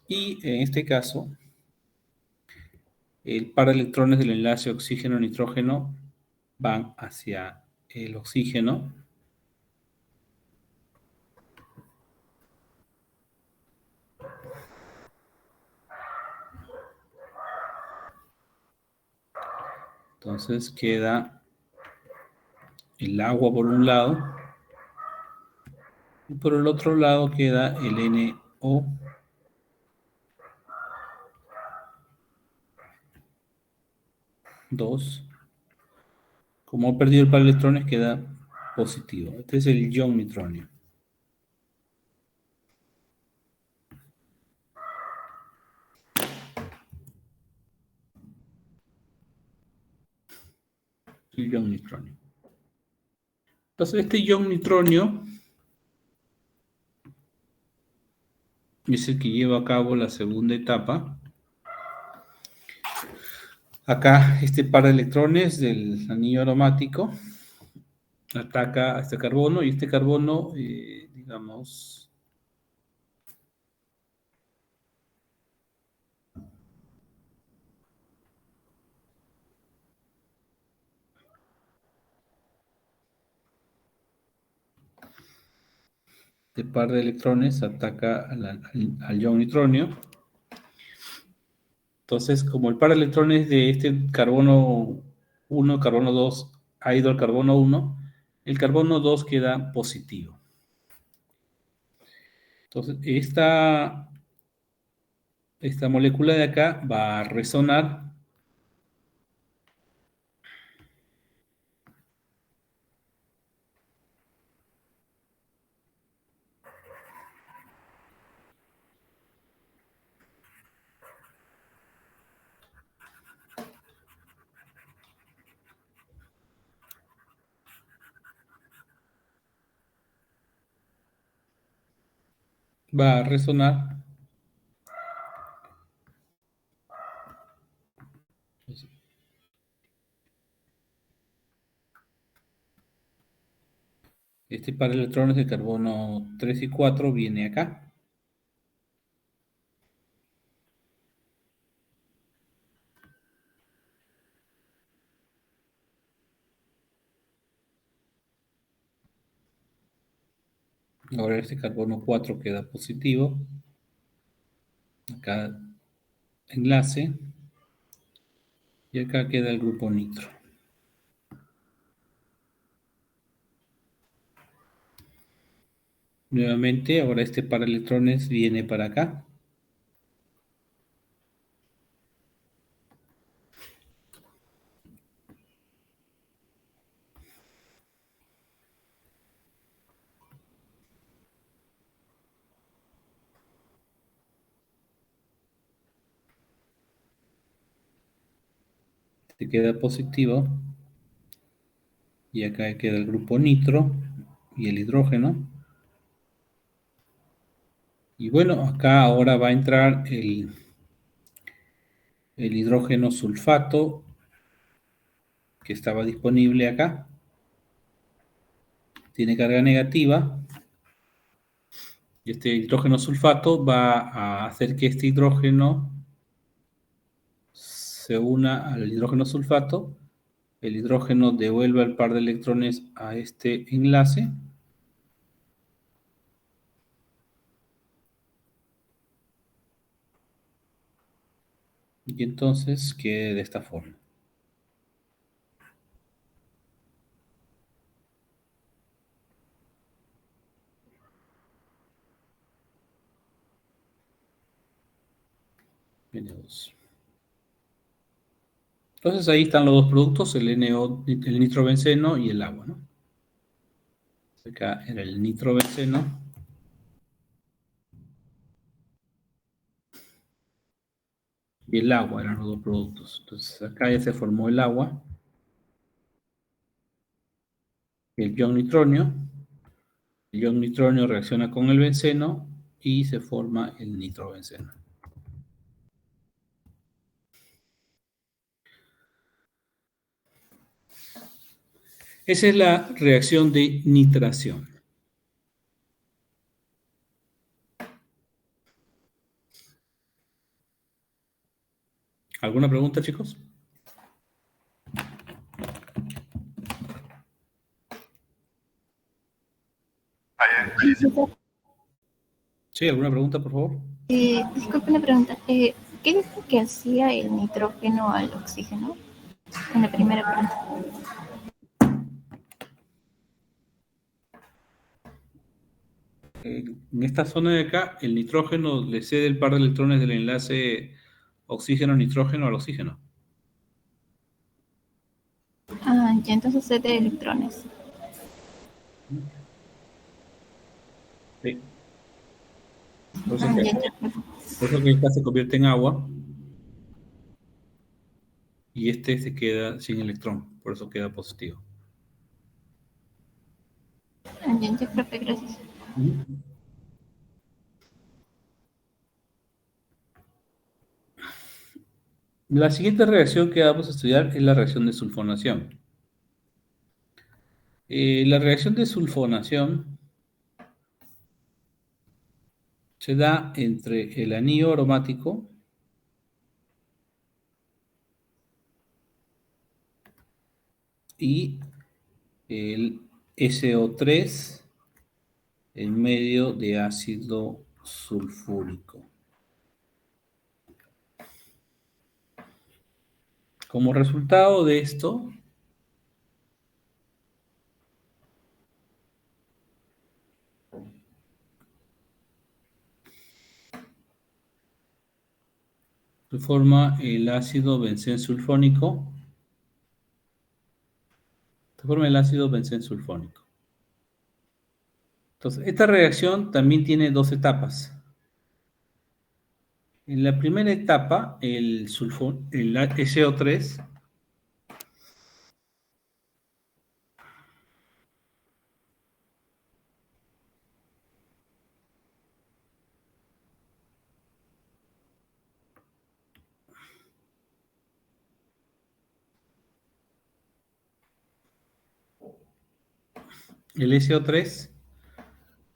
Y en este caso, el par de electrones del enlace oxígeno-nitrógeno van hacia el oxígeno. Entonces queda el agua por un lado y por el otro lado queda el NO. Como ha perdido el par de electrones, queda positivo. Este es el ion nitronio. El ion nitronio. Entonces, este ion nitronio es el que lleva a cabo la segunda etapa. Acá, este par de electrones del anillo aromático ataca a este carbono y este carbono, digamos, este par de electrones ataca al ion nitronio. Entonces, como el par de electrones de este carbono 1, carbono 2 ha ido al carbono 1, el carbono 2 queda positivo. Entonces, esta molécula de acá va a resonar va a resonar este par de electrones de carbono 3 y 4 viene acá. Ahora este carbono 4 queda positivo. Acá enlace. Y acá queda el grupo nitro. Nuevamente, ahora este par de electrones viene para acá. Este queda positivo. Y acá queda el grupo nitro y el hidrógeno. Y bueno, acá ahora va a entrar el hidrógeno sulfato que estaba disponible acá. Tiene carga negativa. Y este hidrógeno sulfato va a hacer que este hidrógeno se una al hidrógeno sulfato. El hidrógeno devuelve el par de electrones a este enlace. Y entonces quede de esta forma. N2. Entonces ahí están los dos productos, el el nitrobenceno y el agua, ¿no? Acá era el nitrobenceno y el agua eran los dos productos. Entonces acá ya se formó el agua, el ion nitronio. El ion nitronio reacciona con el benceno y se forma el nitrobenceno. Esa es la reacción de nitración. ¿Alguna pregunta, chicos? Sí, ¿alguna pregunta, por favor? Disculpe la pregunta. ¿Qué es lo que hacía el nitrógeno al oxígeno? En la primera pregunta. En esta zona de acá, el nitrógeno le cede el par de electrones del enlace oxígeno-nitrógeno al oxígeno. Ah, ya entonces es de electrones. Sí. Ah, ya, ya. Por eso que esta se convierte en agua y este se queda sin electrón, por eso queda positivo. Ah, ya, ya, profe, gracias. Ujú. La siguiente reacción que vamos a estudiar es la reacción de sulfonación. La reacción de sulfonación se da entre el anillo aromático y el SO3 en medio de ácido sulfúrico. Como resultado de esto, se forma el ácido benzensulfónico. Se forma el ácido benzensulfónico. Entonces, esta reacción también tiene dos etapas. En la primera etapa, el SO3 el SO3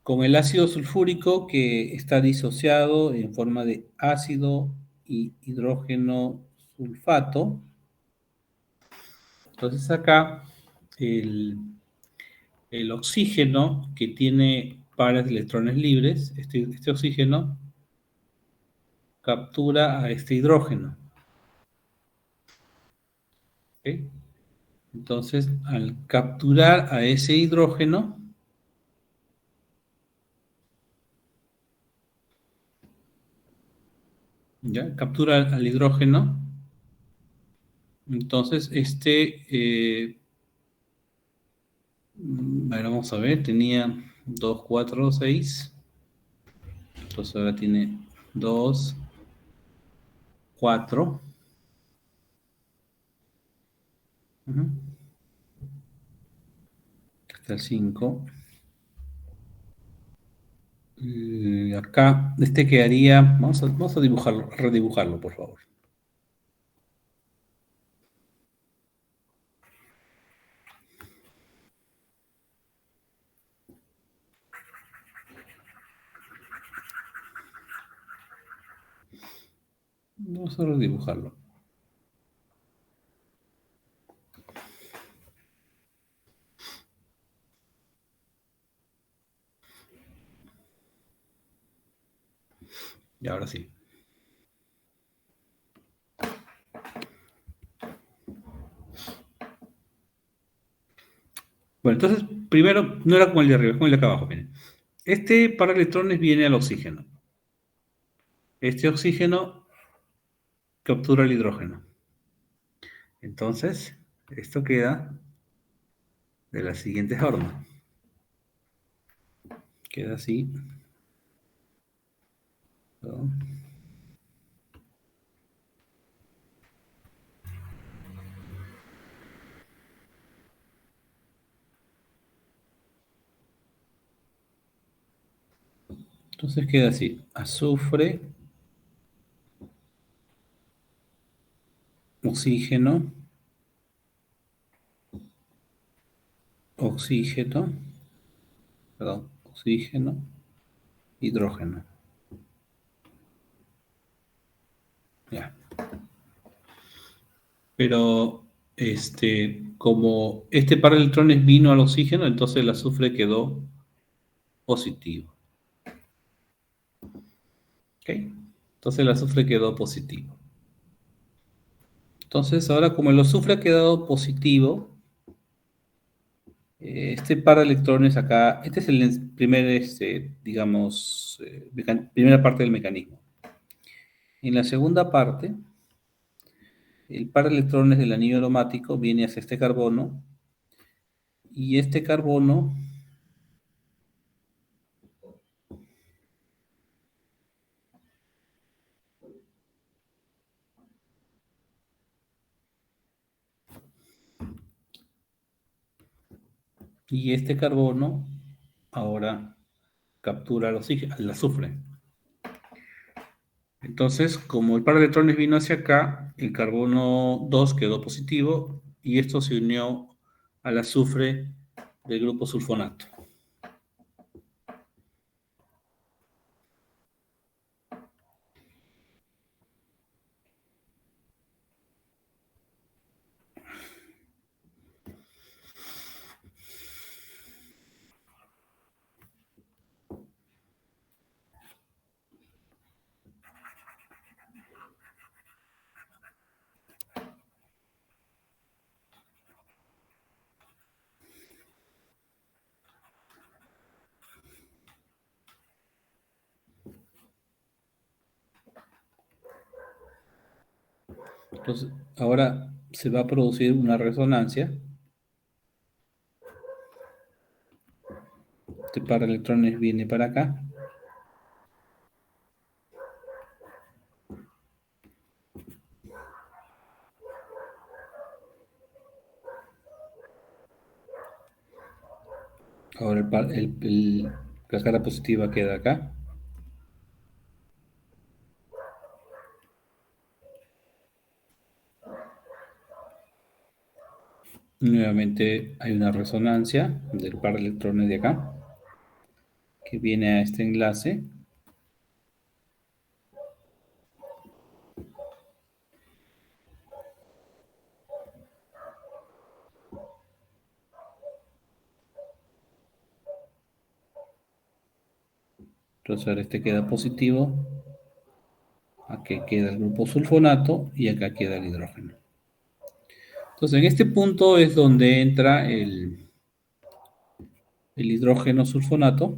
con el ácido sulfúrico que está disociado en forma de ácido y hidrógeno sulfato. Entonces acá el, el oxígeno que tiene pares de electrones libres, este oxígeno captura a este hidrógeno. ¿Ok? Entonces, al capturar a ese hidrógeno, ¿ya? Captura al hidrógeno, entonces a ver, vamos a ver, tenía 2 4 6, entonces ahora tiene 2 4, hasta el 5. Acá, quedaría, vamos a dibujarlo, redibujarlo, por favor. Vamos a redibujarlo. Y ahora sí. Bueno, entonces, primero, no era como el de arriba, es como el de acá abajo, miren. Este par de electrones viene al oxígeno. Este oxígeno captura el hidrógeno. Entonces, esto queda de la siguiente forma. Queda así. ¿No? Entonces queda así. Azufre, oxígeno, oxígeno, perdón, oxígeno, hidrógeno. Ya. Pero como este par de electrones vino al oxígeno, entonces el azufre quedó positivo. ¿Ok? Entonces el azufre quedó positivo. Entonces ahora como el azufre ha quedado positivo, este par de electrones acá, este es el primer, digamos, primera parte del mecanismo. En la segunda parte, el par de electrones del anillo aromático viene hacia este carbono y este carbono ahora captura el oxígeno, el azufre. Entonces, como el par de electrones vino hacia acá, el carbono 2 quedó positivo y esto se unió al azufre del grupo sulfonato. Entonces, ahora se va a producir una resonancia. Este par de electrones viene para acá. Ahora la cara positiva queda acá. Nuevamente hay una resonancia del par de electrones de acá que viene a este enlace. Entonces ahora este queda positivo. Aquí queda el grupo sulfonato y acá queda el hidrógeno. Entonces en este punto es donde entra el hidrógeno sulfonato,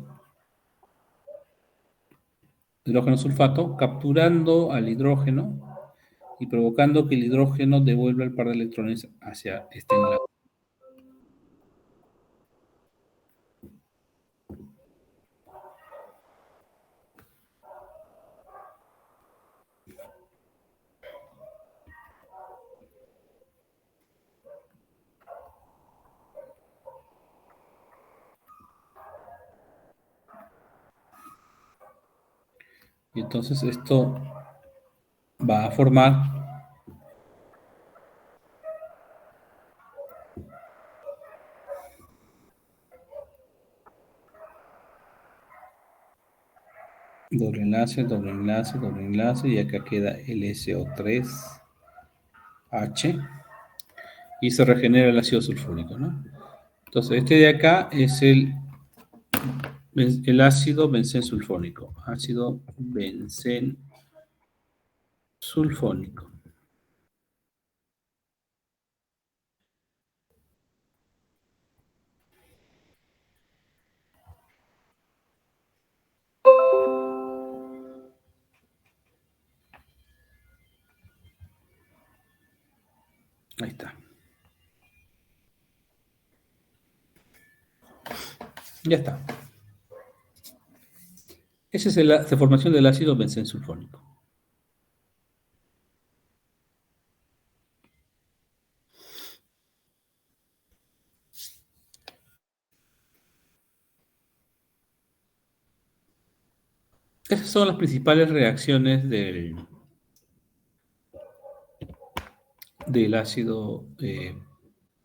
hidrógeno sulfato, capturando al hidrógeno y provocando que el hidrógeno devuelva el par de electrones hacia este enlace. Y entonces esto va a formar doble enlace, doble enlace, doble enlace, y acá queda el SO3H y se regenera el ácido sulfúrico, ¿no? Entonces este de acá es el ácido benzensulfónico, ácido benzensulfónico. Ahí está. Ya está. Esa es la formación del ácido benzensulfónico. Esas son las principales reacciones del ácido,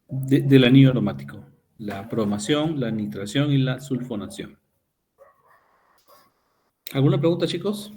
del anillo aromático. La bromación, la nitración y la sulfonación. ¿Alguna pregunta, chicos?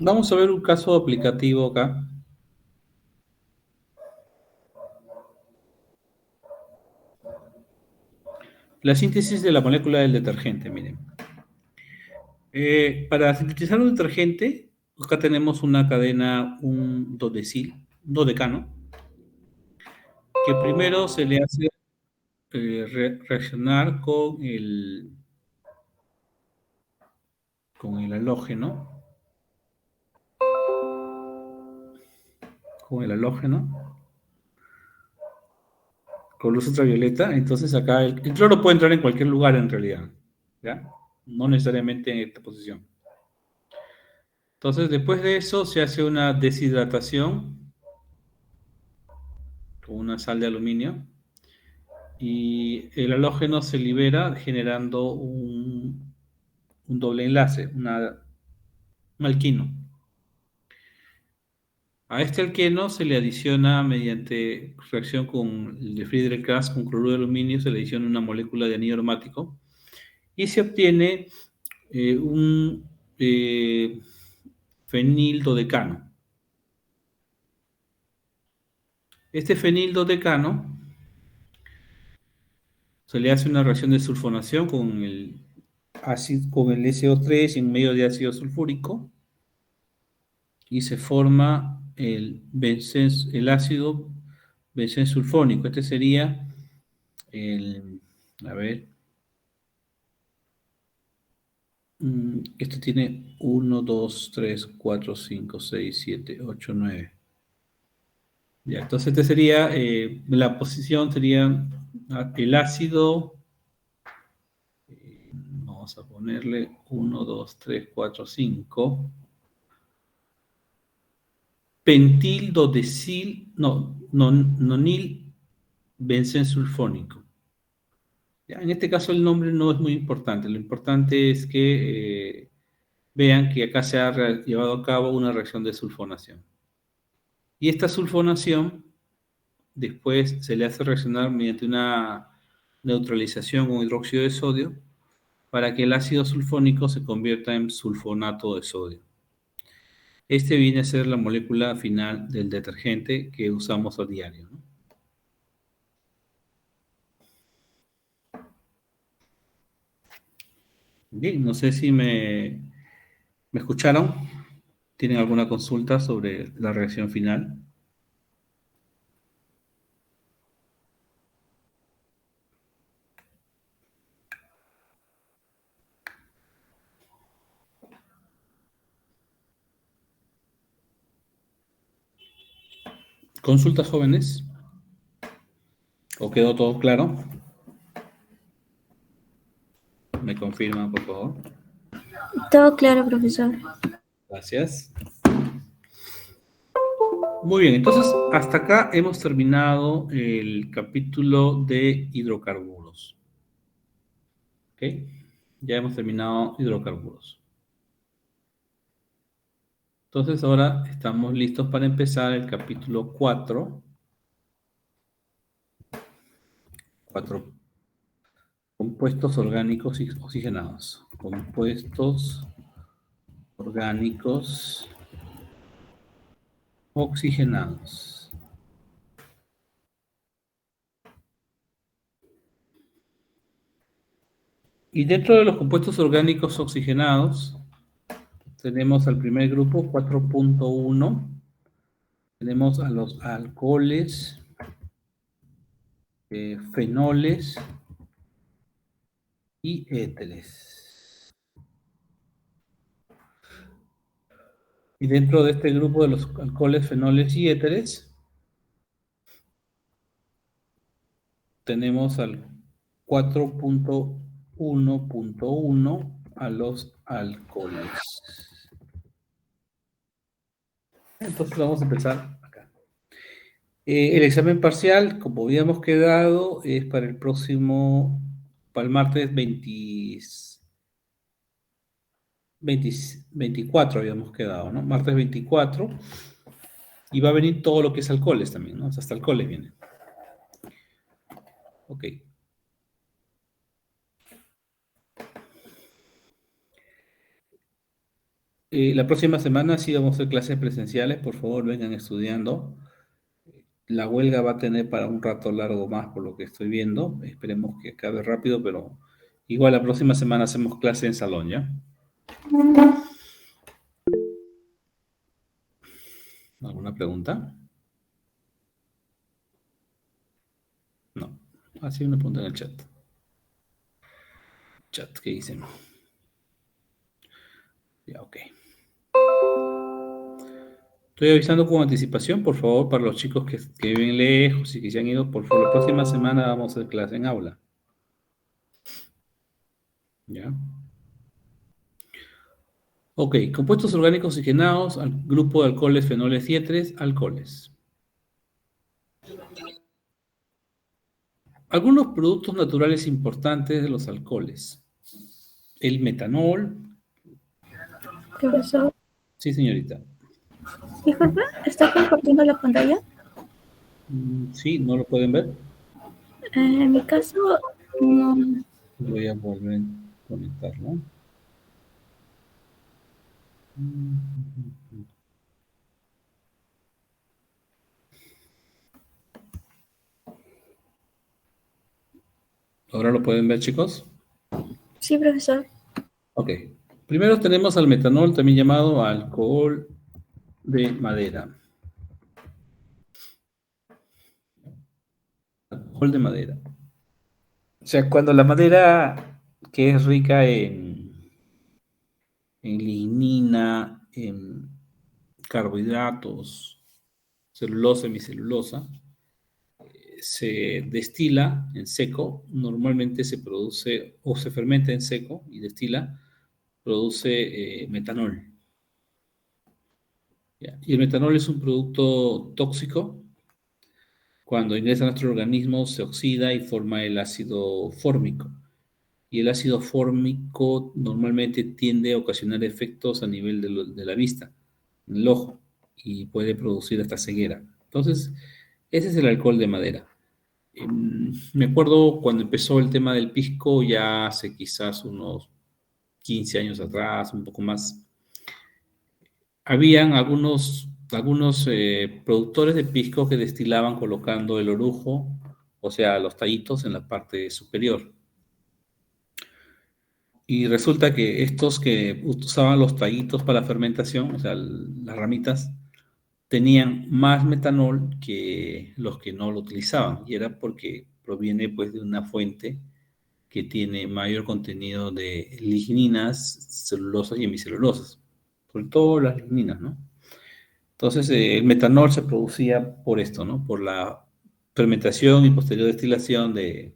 Vamos a ver un caso aplicativo acá. La síntesis de la molécula del detergente, miren. Para sintetizar un detergente, acá tenemos una cadena, un dodecano, que primero se le hace reaccionar con el halógeno, con el halógeno, con luz ultravioleta. Entonces acá el cloro puede entrar en cualquier lugar en realidad, ¿ya? No necesariamente en esta posición. Entonces después de eso se hace una deshidratación con una sal de aluminio y el halógeno se libera generando un doble enlace, un alquino. A este alqueno se le adiciona mediante reacción con el de Friedrich-Crafts con cloruro de aluminio, se le adiciona una molécula de anillo aromático y se obtiene un fenildodecano. Este fenildodecano se le hace una reacción de sulfonación con el SO3 en medio de ácido sulfúrico y se forma el ácido benzensulfónico. Este sería a ver, esto tiene 1, 2, 3, 4, 5, 6, 7, 8, 9. Ya, entonces este sería, la posición sería el ácido, vamos a ponerle 1, 2, 3, 4, 5, pentildodecil, nonil benzensulfónico. Ya, en este caso el nombre no es muy importante, lo importante es que vean que acá se ha llevado a cabo una reacción de sulfonación. Y esta sulfonación después se le hace reaccionar mediante una neutralización con hidróxido de sodio para que el ácido sulfónico se convierta en sulfonato de sodio. Este viene a ser la molécula final del detergente que usamos a diario, ¿no? Bien, no sé si me escucharon. ¿Tienen alguna consulta sobre la reacción final? ¿Consultas, jóvenes? ¿O quedó todo claro? ¿Me confirman, por favor? Todo claro, profesor. Gracias. Muy bien, entonces hasta acá hemos terminado el capítulo de hidrocarburos. ¿Ok? Ya hemos terminado hidrocarburos. Entonces ahora estamos listos para empezar el capítulo 4. 4. Compuestos orgánicos oxigenados. Compuestos orgánicos oxigenados. Y dentro de los compuestos orgánicos oxigenados, tenemos al primer grupo 4.1. Tenemos a los alcoholes, fenoles y éteres. Y dentro de este grupo de los alcoholes, fenoles y éteres, tenemos al 4.1.1 a los alcoholes. Entonces vamos a empezar acá. El examen parcial, como habíamos quedado, es para para el martes 24 habíamos quedado, ¿no? Martes 24. Y va a venir todo lo que es alcoholes también, ¿no? Hasta alcoholes viene. Ok. La próxima semana sí vamos a hacer clases presenciales, por favor vengan estudiando. La huelga va a tener para un rato largo más por lo que estoy viendo. Esperemos que acabe rápido, pero igual la próxima semana hacemos clase en salón, ¿ya? ¿Alguna pregunta? No. Ah, sí, una pregunta en el chat. Chat, ¿qué dicen? Ya, ok. Estoy avisando con anticipación, por favor, para los chicos que viven lejos y que se han ido, por favor, la próxima semana vamos a hacer clase en aula. ¿Ya? Ok, compuestos orgánicos oxigenados al grupo de alcoholes, fenoles y éteres, alcoholes. Algunos productos naturales importantes de los alcoholes. El metanol. Profesor, Sí, señorita. disculpa, ¿está compartiendo la pantalla? Sí, ¿no lo pueden ver? En mi caso, no. Voy a volver a conectarlo. ¿Ahora lo pueden ver, chicos? Sí, profesor. Ok. Primero tenemos al metanol, también llamado alcohol de madera. Alcohol de madera. O sea, cuando la madera que es rica en lignina, en carbohidratos, celulosa, hemicelulosa, se destila en seco, normalmente se produce o se fermenta en seco y destila, produce metanol. ¿Ya? Y el metanol es un producto tóxico. Cuando ingresa a nuestro organismo se oxida y forma el ácido fórmico. Y el ácido fórmico normalmente tiende a ocasionar efectos a nivel de la vista, en el ojo, y puede producir hasta ceguera. Entonces, ese es el alcohol de madera. Me acuerdo cuando empezó el tema del pisco, ya hace quizás unos 15 años atrás, un poco más, habían algunos productores de pisco que destilaban colocando el orujo, o sea, los tallitos en la parte superior. Y resulta que estos que usaban los tallitos para la fermentación, o sea, las ramitas, tenían más metanol que los que no lo utilizaban. Y era porque proviene pues de una fuente que tiene mayor contenido de ligninas, celulosas y hemicelulosas. Sobre todo las ligninas, ¿no? Entonces, el metanol se producía por esto, ¿no? Por la fermentación y posterior destilación de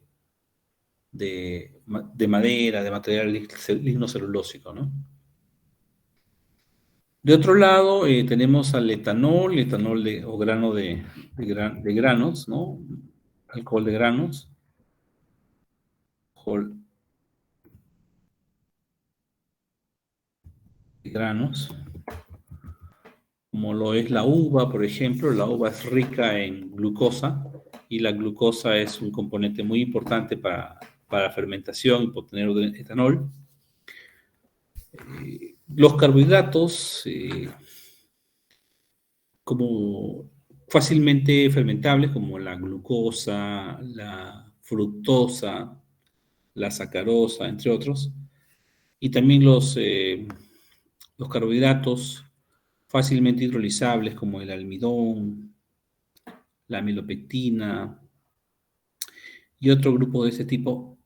madera, de material lignocelulósico, ¿no? De otro lado, tenemos al etanol o grano de granos, ¿no? Alcohol de granos, alcohol de granos, como lo es la uva, por ejemplo. La uva es rica en glucosa y la glucosa es un componente muy importante para fermentación y por tener etanol. Los carbohidratos, como fácilmente fermentables, como la glucosa, la fructosa, la sacarosa, entre otros, y también los carbohidratos fácilmente hidrolizables, como el almidón, la amilopectina y otro grupo de ese tipo,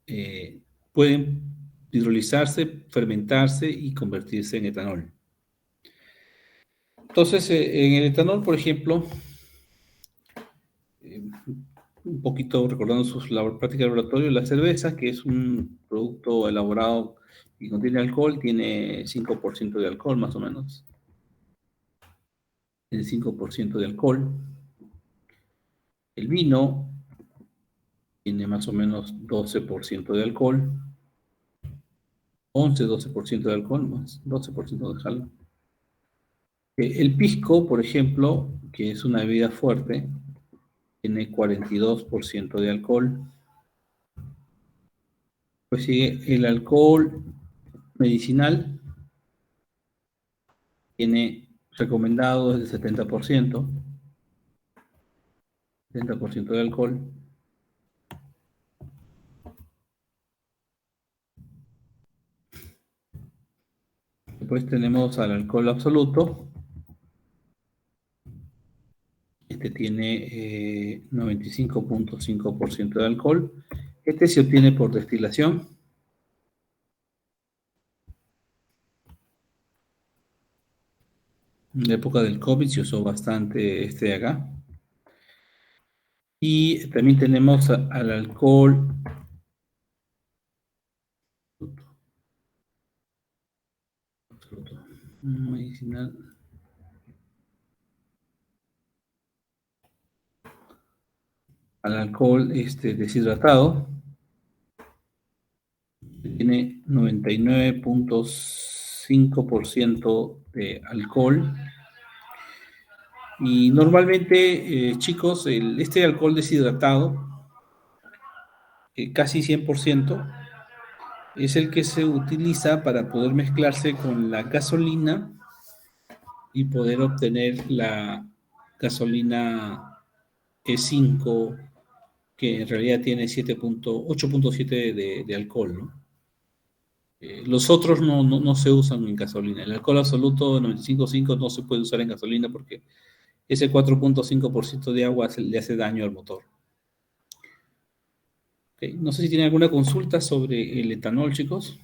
pueden hidrolizarse, fermentarse y convertirse en etanol. Entonces, en el etanol, por ejemplo, eh, un poquito recordando sus prácticas de laboratorio, la cerveza, que es un producto elaborado y contiene alcohol, tiene 5% de alcohol más o menos. Tiene 5% de alcohol. El vino tiene más o menos 12% de alcohol. 11-12% de alcohol, más 12% de alcohol. El pisco, por ejemplo, que es una bebida fuerte, tiene 42% de alcohol. Pues sigue el alcohol medicinal, tiene recomendado es de 70%, 70% de alcohol. Después tenemos al alcohol absoluto. Este tiene 95.5% de alcohol. Este se obtiene por destilación. En la época del COVID se usó bastante este de acá. Y también tenemos al alcohol medicinal. Al alcohol deshidratado. Tiene 99.5% de alcohol. Y normalmente, chicos, este alcohol deshidratado, casi 100%, es el que se utiliza para poder mezclarse con la gasolina y poder obtener la gasolina E5, que en realidad tiene 8.7 de alcohol, ¿no? Los otros no se usan en gasolina. El alcohol absoluto 95.5 no se puede usar en gasolina porque ese 4.5% de agua le hace daño al motor. Okay. No sé si tienen alguna consulta sobre el etanol, chicos.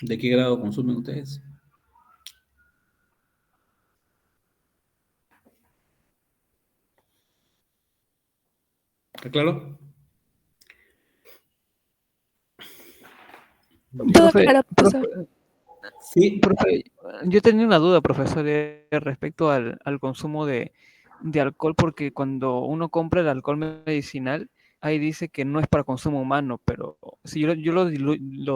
¿De qué grado consumen ustedes? ¿Está claro? Todo Profe, claro, profesor. Sí. profe, yo tenía una duda, profesor, respecto al consumo de alcohol, porque cuando uno compra el alcohol medicinal, ahí dice que no es para consumo humano, pero si yo lo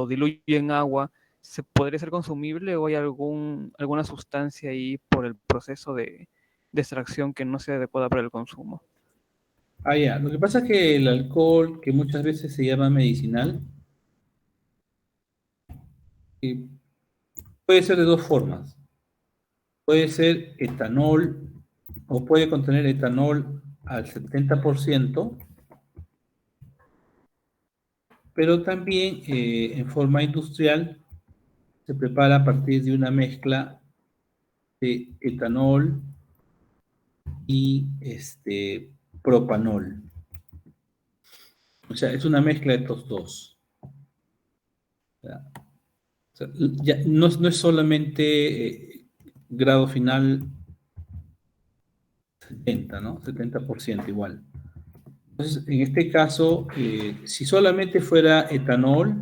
diluyo en agua, ¿se podría ser consumible o hay alguna sustancia ahí por el proceso de extracción que no sea adecuada para el consumo? Ah, ya. Lo que pasa es que el alcohol, que muchas veces se llama medicinal, eh, puede ser de dos formas. Puede ser etanol o puede contener etanol al 70%, pero también en forma industrial se prepara a partir de una mezcla de etanol y propanol. O sea, es una mezcla de estos dos. ¿Ya? O sea, ya no es solamente grado final 70, ¿no? 70% igual. Entonces, en este caso, si solamente fuera etanol,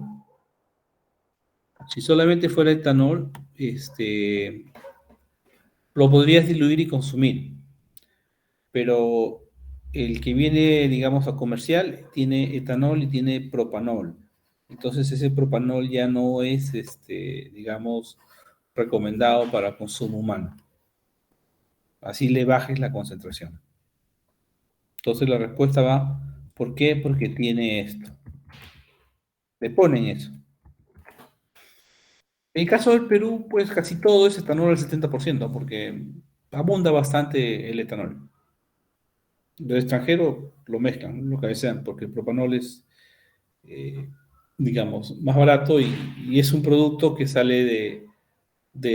lo podrías diluir y consumir. Pero el que viene, digamos, a comercial tiene etanol y tiene propanol. Entonces, ese propanol ya no es, digamos, recomendado para consumo humano. Así le bajes la concentración. Entonces, la respuesta va, ¿por qué? Porque tiene esto. Le ponen eso. En el caso del Perú, pues casi todo es etanol al 70%, porque abunda bastante el etanol. Del extranjero lo mezclan, lo que desean, porque el propanol es, eh, digamos, más barato y es un producto que sale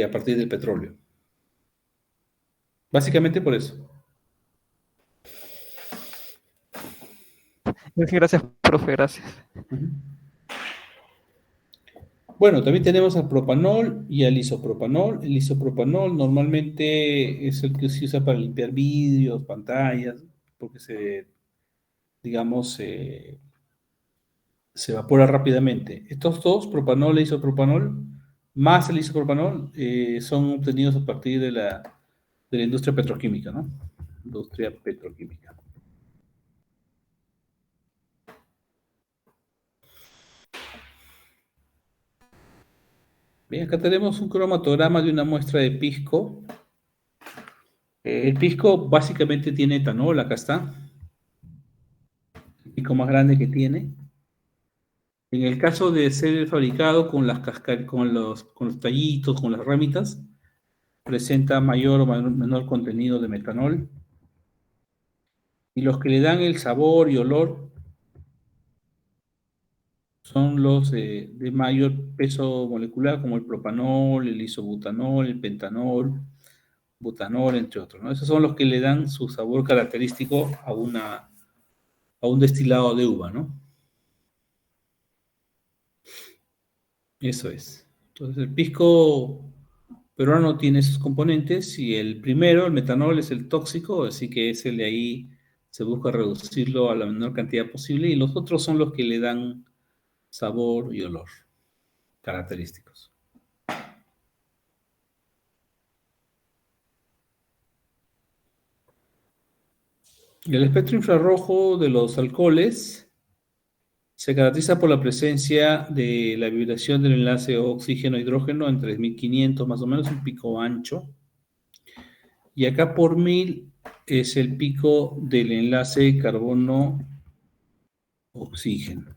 a partir del petróleo. Básicamente por eso. Gracias, profe, gracias. Ujú. Bueno, también tenemos al propanol y al isopropanol. El isopropanol normalmente es el que se usa para limpiar vidrios, pantallas, porque digamos, se evapora rápidamente. Estos dos, propanol e isopropanol, más el isopropanol, son obtenidos a partir de la industria petroquímica, ¿no? Industria petroquímica. Bien, acá tenemos un cromatograma de una muestra de pisco. El pisco básicamente tiene etanol, acá está. El pisco más grande que tiene. En el caso de ser fabricado con con los tallitos, con las ramitas, presenta mayor o menor contenido de metanol. Y los que le dan el sabor y olor son los de mayor peso molecular, como el propanol, el isobutanol, el pentanol, butanol, entre otros, ¿no? Esos son los que le dan su sabor característico a un destilado de uva, ¿no? Eso es. Entonces, el pisco peruano tiene esos componentes y el primero, el metanol, es el tóxico, así que ese de ahí se busca reducirlo a la menor cantidad posible y los otros son los que le dan sabor y olor característicos. El espectro infrarrojo de los alcoholes se caracteriza por la presencia de la vibración del enlace oxígeno-hidrógeno en 3500, más o menos un pico ancho. Y acá por 1000 es el pico del enlace carbono-oxígeno.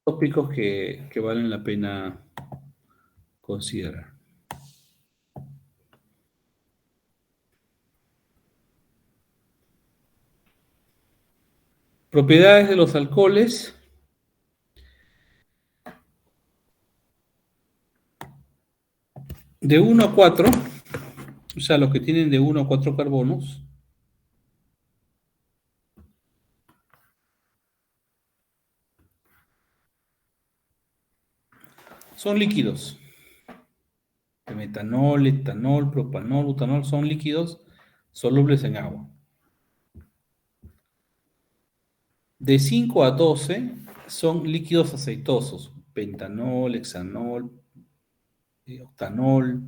Dos picos que valen la pena considerar. Propiedades de los alcoholes. De 1 a 4, o sea, los que tienen de 1 a 4 carbonos, son líquidos. El metanol, etanol, propanol, butanol son líquidos solubles en agua. De 5 a 12 son líquidos aceitosos. Pentanol, hexanol, octanol.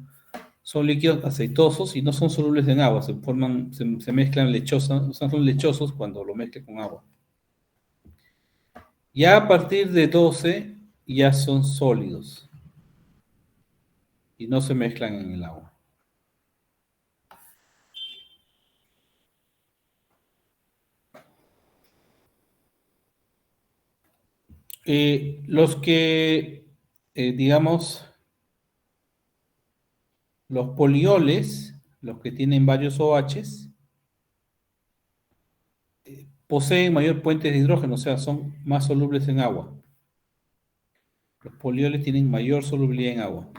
Son líquidos aceitosos y no son solubles en agua. Se mezclan lechosas, son lechosos cuando lo mezclan con agua. Ya a partir de 12 ya son sólidos y no se mezclan en el agua. Los que, digamos, los polioles, los que tienen varios OHs, poseen mayor puente de hidrógeno, o sea, son más solubles en agua. Los polioles tienen mayor solubilidad en agua.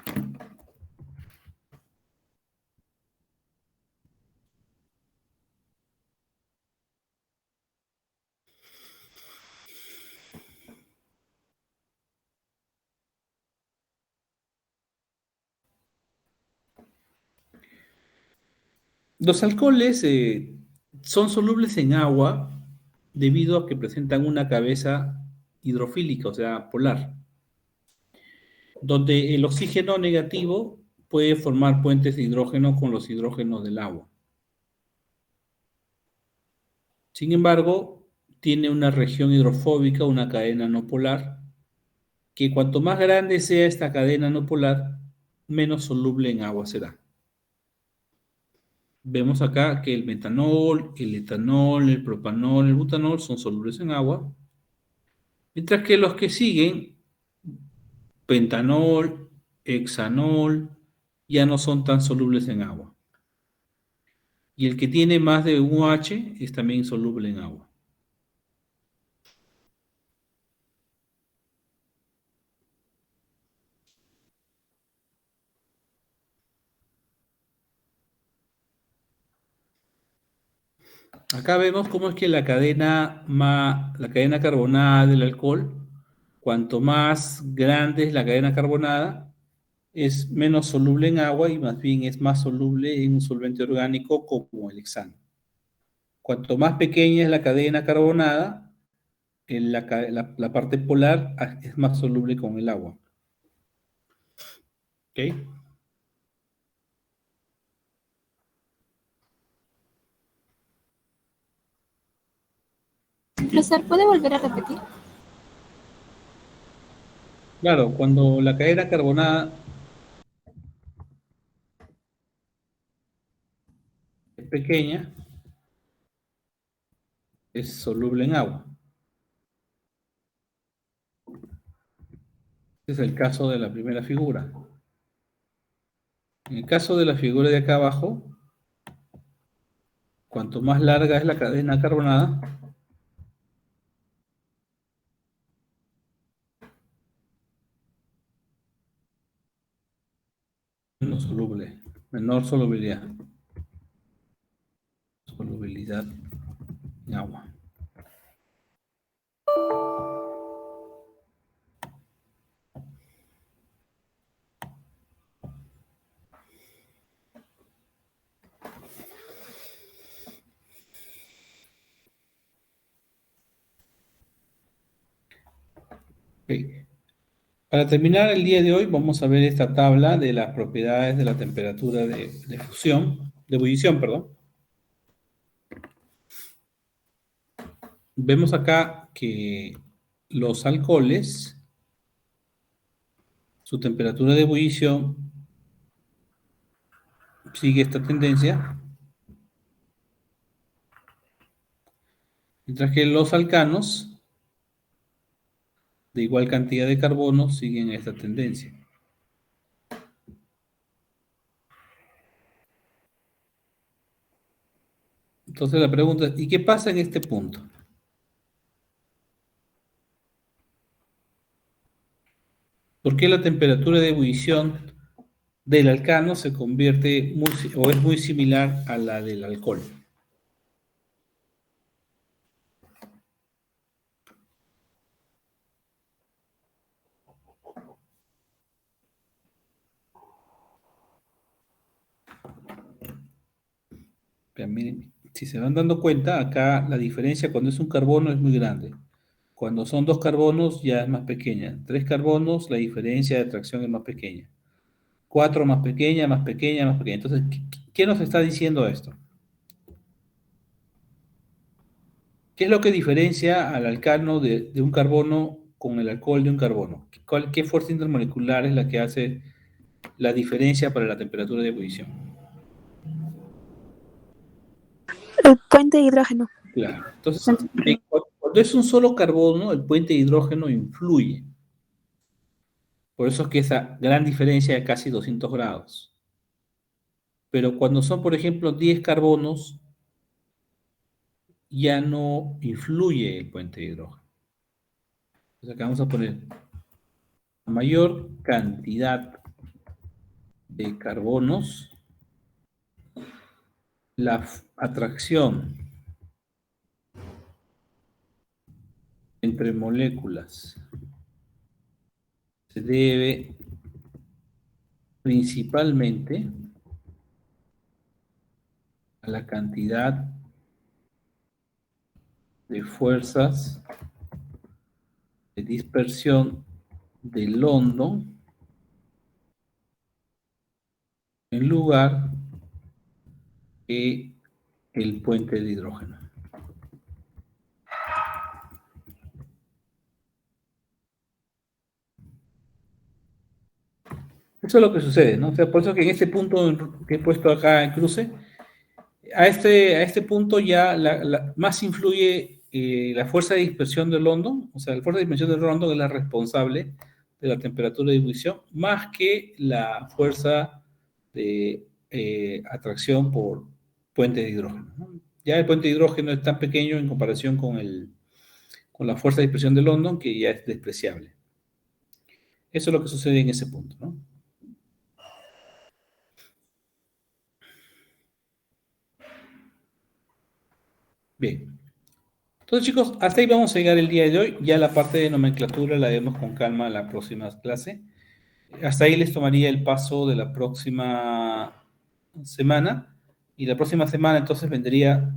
Los alcoholes son solubles en agua debido a que presentan una cabeza hidrofílica, o sea, polar, donde el oxígeno negativo puede formar puentes de hidrógeno con los hidrógenos del agua. Sin embargo, tiene una región hidrofóbica, una cadena no polar, que cuanto más grande sea esta cadena no polar, menos soluble en agua será. Vemos acá que el metanol, el etanol, el propanol, el butanol son solubles en agua, mientras que los que siguen, pentanol, hexanol, ya no son tan solubles en agua. Y el que tiene más de un OH es también soluble en agua. Acá vemos cómo es que la cadena carbonada del alcohol, cuanto más grande es la cadena carbonada, es menos soluble en agua y más bien es más soluble en un solvente orgánico como el hexano. Cuanto más pequeña es la cadena carbonada, la parte polar es más soluble con el agua. ¿Ok? Profesor, ¿puede volver a repetir? Claro, cuando la cadena carbonada es pequeña, es soluble en agua. Este es el caso de la primera figura. En el caso de la figura de acá abajo, cuanto más larga es la cadena carbonada, menos soluble, menor solubilidad. Solubilidad en agua. Okay. Para terminar el día de hoy, vamos a ver esta tabla de las propiedades de la temperatura de fusión, de ebullición, perdón. Vemos acá que los alcoholes, su temperatura de ebullición sigue esta tendencia, mientras que los alcanos, de igual cantidad de carbono, siguen esta tendencia. Entonces la pregunta es, ¿y qué pasa en este punto? ¿Por qué la temperatura de ebullición del alcano se convierte o es muy similar a la del alcohol? Miren, si se van dando cuenta, acá la diferencia cuando es un carbono es muy grande. Cuando son 2 carbonos ya es más pequeña. 3 carbonos, la diferencia de atracción es más pequeña. 4 más pequeña, más pequeña, más pequeña. Entonces, ¿qué nos está diciendo esto? ¿Qué es lo que diferencia al alcano de un carbono con el alcohol de un carbono? ¿Qué fuerza intermolecular es la que hace la diferencia para la temperatura de ebullición? El puente de hidrógeno. Claro. Entonces, cuando es un solo carbono, el puente de hidrógeno influye. Por eso es que esa gran diferencia de casi 200 grados. Pero cuando son, por ejemplo, 10 carbonos, ya no influye el puente de hidrógeno. Entonces acá vamos a poner a mayor cantidad de carbonos, la atracción entre moléculas se debe principalmente a la cantidad de fuerzas de dispersión del hondo en lugar que el puente de hidrógeno. Eso es lo que sucede, ¿no? O sea, por eso que en este punto que he puesto acá en cruce, a este punto ya más influye la fuerza de dispersión del hondo, o sea, la fuerza de dispersión del hondo es la responsable de la temperatura de ebullición, más que la fuerza de atracción por puente de hidrógeno, ¿no? Ya el puente de hidrógeno es tan pequeño en comparación con la fuerza de dispersión del hondo que ya es despreciable. Eso es lo que sucede en ese punto, ¿no? Bien. Entonces, chicos, hasta ahí vamos a llegar el día de hoy. Ya la parte de nomenclatura la vemos con calma en la próxima clase. Hasta ahí les tomaría el paso de la próxima semana. Y la próxima semana entonces vendría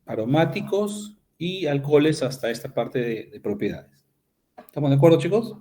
aromáticos y alcoholes hasta esta parte de propiedades. ¿Estamos de acuerdo, chicos?